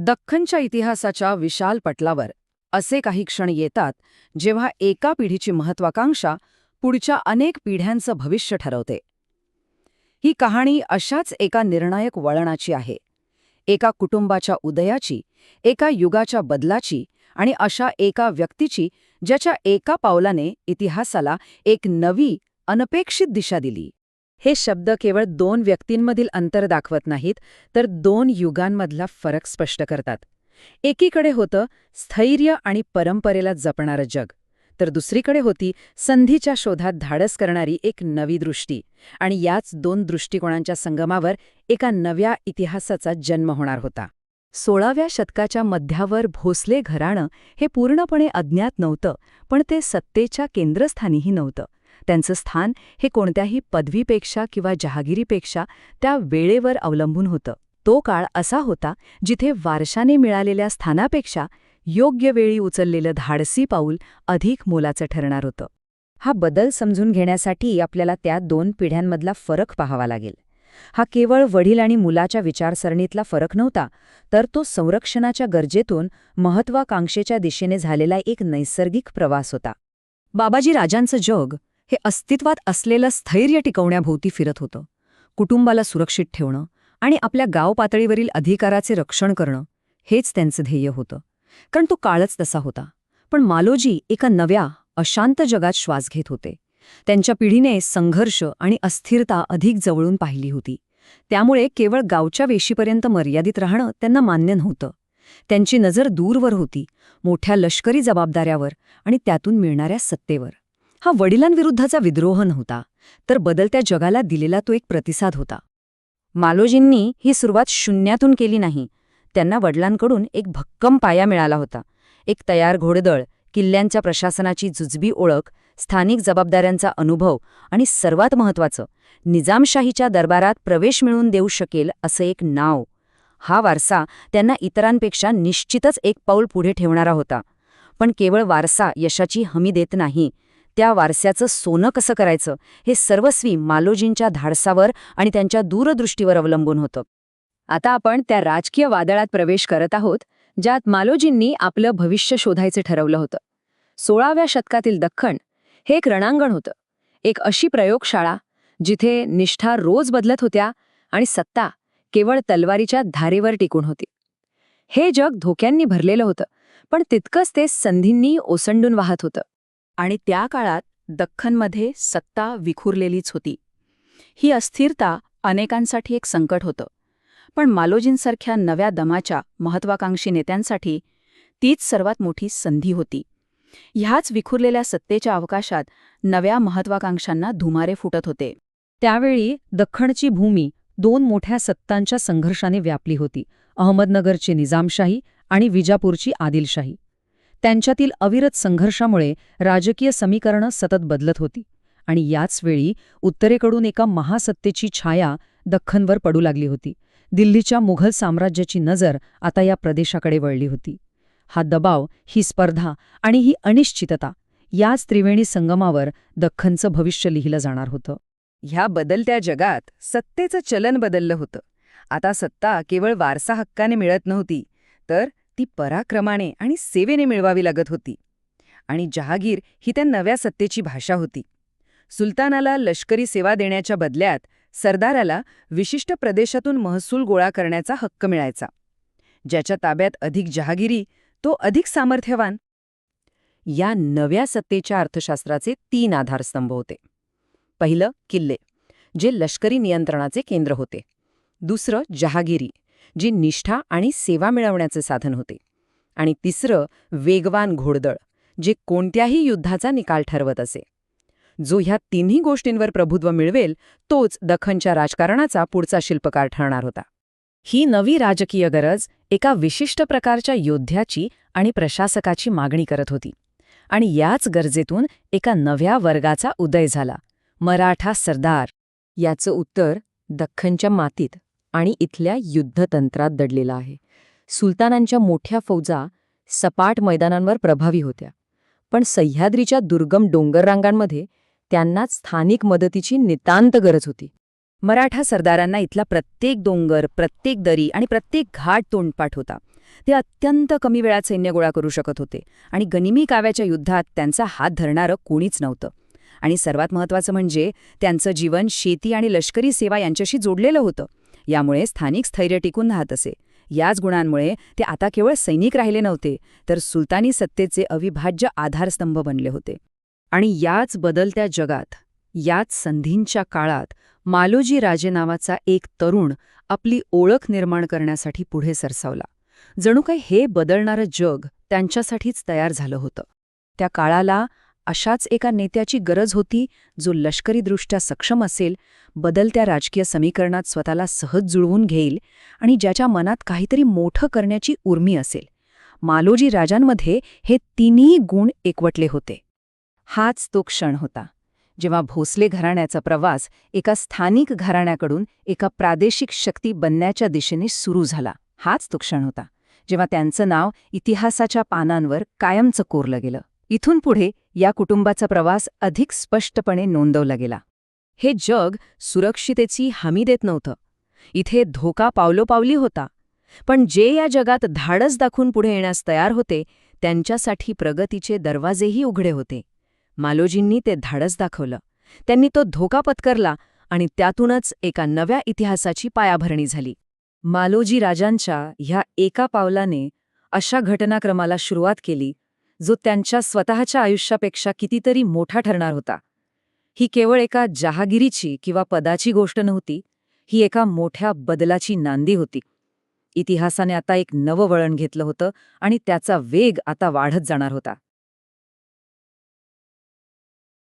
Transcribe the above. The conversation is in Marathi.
दख्खनच्या इतिहासाच्या विशाल पटलावर असे काही क्षण येतात जेव्हा एका पिढीची महत्वाकांक्षा पुढच्या अनेक पिढ्यांचं भविष्य ठरवते. ही कहाणी अशाच एका निर्णायक वळणाची आहे, एका कुटुंबाच्या उदयाची, एका युगाच्या बदलाची आणि अशा एका व्यक्तीची ज्याच्या एका पावलाने इतिहासाला एक नवी, अनपेक्षित दिशा दिली. हे शब्द केवळ दोन व्यक्तींमधील अंतर दाखवत नाहीत, तर दोन युगांमधला फरक स्पष्ट करतात. एकीकडे होतं स्थैर्य आणि परंपरेला जपणारं जग, तर दुसरीकडे होती संधीच्या शोधात धाडस करणारी एक नवी दृष्टी. आणि याच दोन दृष्टिकोनांच्या संगमावर एका नव्या इतिहासाचा जन्म होणार होता. 16व्या शतकाच्या मध्यावर भोसले घराणं हे पूर्णपणे अज्ञात नव्हतं, पण ते सत्तेच्या केंद्रस्थानीही नव्हतं. त्यांचं स्थान हे कोणत्याही पदवीपेक्षा किंवा जहागिरीपेक्षा त्या वेळेवर अवलंबून होतं. तो काळ असा होता जिथे वारशाने मिळालेल्या स्थानापेक्षा योग्य वेळी उचललेलं धाडसी पाऊल अधिक मोलाचं ठरणार होतं. हा बदल समजून घेण्यासाठी आपल्याला त्या दोन पिढ्यांमधला फरक पाहावा लागेल. हा केवळ वडील आणि मुलाच्या विचारसरणीतला फरक नव्हता, तर तो संरक्षणाच्या गरजेतून महत्वाकांक्षेच्या दिशेने झालेला एक नैसर्गिक प्रवास होता. बाबाजी राजांचं जग हे अस्तित्वात असलेलं स्थैर्य टिकवण्याभोवती फिरत होतं. कुटुंबाला सुरक्षित ठेवणं आणि आपल्या गाव पातळीवरील अधिकाराचे रक्षण करणं हेच त्यांचं ध्येय होतं, कारण तो काळच तसा होता. पण मालोजी एका नव्या, अशांत जगात श्वास घेत होते. त्यांच्या पिढीने संघर्ष आणि अस्थिरता अधिक जवळून पाहिली होती. त्यामुळे केवळ गावच्या वेशीपर्यंत मर्यादित राहणं त्यांना मान्य नव्हतं. त्यांची नजर दूरवर होती, मोठ्या लष्करी जबाबदाऱ्यावर आणि त्यातून मिळणाऱ्या सत्तेवर. हा वडिलांविरुद्धचा विद्रोह नव्हता, तर बदलत्या जगाला दिलेला तो एक प्रतिसाद होता. मालोजींनी ही सुरुवात शून्यातून केली नाही. त्यांना वडिलांकडून एक भक्कम पाया मिळाला होता. एक तयार घोडदळ, किल्ल्यांच्या प्रशासनाची जुजबी ओळख, स्थानिक जबाबदाऱ्यांचा अनुभव आणि सर्वात महत्त्वाचं, निजामशाहीच्या दरबारात प्रवेश मिळवून देऊ शकेल असं एक नाव. हा वारसा त्यांना इतरांपेक्षा निश्चितच एक पाऊल पुढे ठेवणारा होता. पण केवळ वारसा यशाची हमी देत नाही. त्या वारस्याचं सोनं कसं करायचं हे सर्वस्वी मालोजींच्या धाडसावर आणि त्यांच्या दूरदृष्टीवर अवलंबून होतं. आता आपण त्या राजकीय वादळात प्रवेश करत आहोत, ज्यात मालोजींनी आपलं भविष्य शोधायचं ठरवलं होतं. 16व्या शतकातील दख्खन हे एक रणांगण होतं, एक अशी प्रयोगशाळा जिथे निष्ठा रोज बदलत होत्या आणि सत्ता केवळ तलवारीच्या धारेवर टिकून होती. हे जग धोक्यांनी भरलेलं होतं, पण तितकंच ते संधींनी ओसंडून वाहत होतं. आणि त्या काळात दख्खनमध्ये सत्ता विखुरलेलीच होती. ही अस्थिरता अनेकांसाठी एक संकट होतं, पण मालोजींसारख्या नव्या दमाच्या महत्वाकांक्षी नेत्यांसाठी तीच सर्वात मोठी संधी होती. ह्याच विखुरलेल्या सत्तेच्या अवकाशात नव्या महत्वाकांक्षांना धुमारे फुटत होते. त्यावेळी दख्खनची भूमी दोन मोठ्या सत्तांच्या संघर्षाने व्यापली होती, अहमदनगरची निजामशाही आणि विजापूरची आदिलशाही. त्यांच्यातील अविरत संघर्षामुळे राजकीय समीकरणं सतत बदलत होती. आणि याच वेळी उत्तरेकडून एका महासत्तेची छाया दख्खनवर पडू लागली होती. दिल्लीच्या मुघल साम्राज्याची नजर आता या प्रदेशाकडे वळली होती. हा दबाव, ही स्पर्धा आणि ही अनिश्चितता, याच त्रिवेणी संगमावर दख्खनचं भविष्य लिहिलं जाणार होतं. ह्या बदलत्या जगात सत्तेचं चलन बदललं होतं. आता सत्ता केवळ वारसा हक्काने मिळत नव्हती, तर ती पराक्रमाने आणि सेवेने मिळवावी लागत होती. आणि जहागीर ही त्या नव्या सत्तेची भाषा होती. सुलतानाला लष्करी सेवा देण्याच्या बदल्यात सरदाराला विशिष्ट प्रदेशातून महसूल गोळा करण्याचा हक्क मिळायचा. ज्याच्या ताब्यात अधिक जहागिरी, तो अधिक सामर्थ्यवान. या नव्या सत्तेच्या अर्थशास्त्राचे 3 आधारस्तंभ होते. पहिलं किल्ले, जे लष्करी नियंत्रणाचे केंद्र होते. दुसरं जहागिरी, जी निष्ठा आणि सेवा मिळवण्याचे साधन होते. आणि तिसरं वेगवान घोडदळ, जे कोणत्याही युद्धाचा निकाल ठरवत असे. जो ह्या तिन्ही गोष्टींवर प्रभुत्व मिळवेल, तोच दख्खनच्या राजकारणाचा पुढचा शिल्पकार ठरणार होता. ही नवी राजकीय गरज एका विशिष्ट प्रकारच्या योद्ध्याची आणि प्रशासकाची मागणी करत होती. आणि याच गरजेतून एका नव्या वर्गाचा उदय झाला, मराठा सरदार. याचं उत्तर दख्खनच्या मातीत आणि इथल्या युद्धतंत्रात दडलेलं आहे. सुलतानांच्या मोठ्या फौजा सपाट मैदानांवर प्रभावी होत्या, पण सह्याद्रीच्या दुर्गम डोंगररांगांमध्ये त्यांना स्थानिक मदतीची नितांत गरज होती. मराठा सरदारांना इथला प्रत्येक डोंगर, प्रत्येक दरी आणि प्रत्येक घाट तोंडपाठ होता. ते अत्यंत कमी वेळात सैन्य गोळा करू शकत होते आणि गनिमी काव्याच्या युद्धात त्यांचा हात धरणारं कोणीच नव्हतं. आणि सर्वात महत्त्वाचं म्हणजे त्यांचं जीवन शेती आणि लष्करी सेवा यांच्याशी जोडलेलं होतं. यामुळे स्थानिक स्थैर्य टिकून राहत असे. याच गुणांमुळे ते आता केवळ सैनिक राहिले नव्हते, तर सुलतानी सत्तेचे अविभाज्य आधारस्तंभ बनले होते. आणि याच बदलत्या जगात, याच संधींच्या काळात मालोजी राजे नावाचा एक तरुण आपली ओळख निर्माण करण्यासाठी पुढे सरसावला. जणू काही हे बदलणारं जग त्यांच्यासाठीच तयार झालं होतं. त्या काळाला अशाच एका नेत्याची गरज होती, जो लष्करीदृष्ट्या सक्षम असेल, बदलत्या राजकीय समीकरणात स्वतःला सहज जुळवून घेईल आणि ज्याच्या मनात काहीतरी मोठं करण्याची उर्मी असेल. मालोजी राजांमध्ये हे तिन्ही गुण एकवटले होते. हाच तो क्षण होता जेव्हा भोसले घराण्याचा प्रवास एका स्थानिक घराण्याकडून एका प्रादेशिक शक्ती बनण्याच्या दिशेने सुरू झाला. हाच तो क्षण होता जेव्हा त्यांचं नाव इतिहासाच्या पानांवर कायमचं कोरलं गेलं. इथून पुढे या कुटुंबाचा प्रवास अधिक स्पष्टपणे नोंदवला गेला. हे जग सुरक्षितेची हमी देत नव्हतं. इथे धोका पावलोपावली होता. पण जे या जगात धाडस दाखवून पुढे येण्यास तयार होते, त्यांच्यासाठी प्रगतीचे दरवाजेही उघडे होते. मालोजींनी ते धाडस दाखवलं. त्यांनी तो धोका पत्करला आणि त्यातूनच एका नव्या इतिहासाची पायाभरणी झाली. मालोजी राजांच्या ह्या एका पावलाने अशा घटनाक्रमाला सुरुवात केली जो त्यांच्या स्वतःच्या आयुष्यापेक्षा कितीतरी मोठा ठरणार होता. ही केवळ एका जहागिरीची किंवा पदाची गोष्ट नव्हती, ही एका मोठ्या बदलाची नांदी होती. इतिहासाने आता एक नवं वळण घेतलं होतं आणि त्याचा वेग आता वाढत जाणार होता.